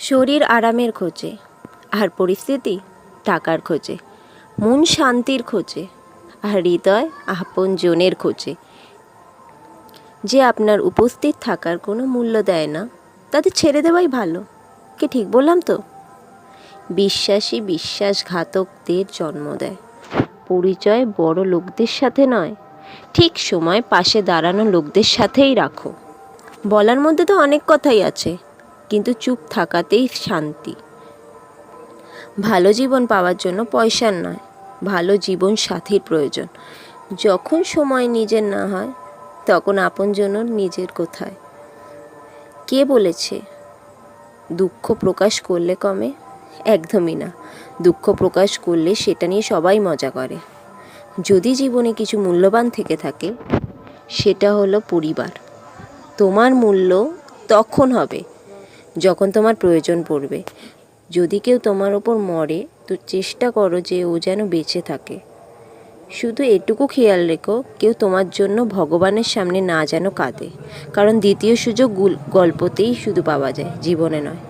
শরীর আরামের খোঁজে, আর পরিস্থিতি টাকার খোঁজে। মন শান্তির খোঁজে, আর হৃদয় আপনজনের খোঁজে। যে আপনার উপস্থিত থাকার কোনো মূল্য দেয় না, তাদের ছেড়ে দেওয়াই ভালো। কি ঠিক বললাম তো? বিশ্বাসী বিশ্বাসঘাতকদের জন্ম দেয়। পরিচয় বড় লোকদের সাথে নয়, ঠিক সময় পাশে দাঁড়ানো লোকদের সাথেই রাখো। বলার মধ্যে তো অনেক কথাই আছে, কিন্তু চুপ থাকাতেই শান্তি। ভালো জীবন পাওয়ার জন্য পয়সার নয়, ভালো জীবন সাথীর প্রয়োজন। যখন সময় নিজের না হয়, তখন আপনজনের নিজের কোথায়? কে বলেছে দুঃখ প্রকাশ করলে কমে? একদমই না। দুঃখ প্রকাশ করলে সেটা নিয়ে সবাই মজা করে। যদি জীবনে কিছু মূল্যবান থেকে থাকে, সেটা হলো পরিবার। তোমার মূল্য তখন হবে যখন তোমার প্রয়োজন পড়বে। যদি কেউ তোমার ওপর মরে, তো চেষ্টা করো যে ও যেন বেঁচে থাকে। শুধু এটুকু খেয়াল রেখো, কেউ তোমার জন্য ভগবানের সামনে না যেন কাঁদে। কারণ দ্বিতীয় সুযোগ গল্পতেই শুধু পাওয়া যায়, জীবনে নয়।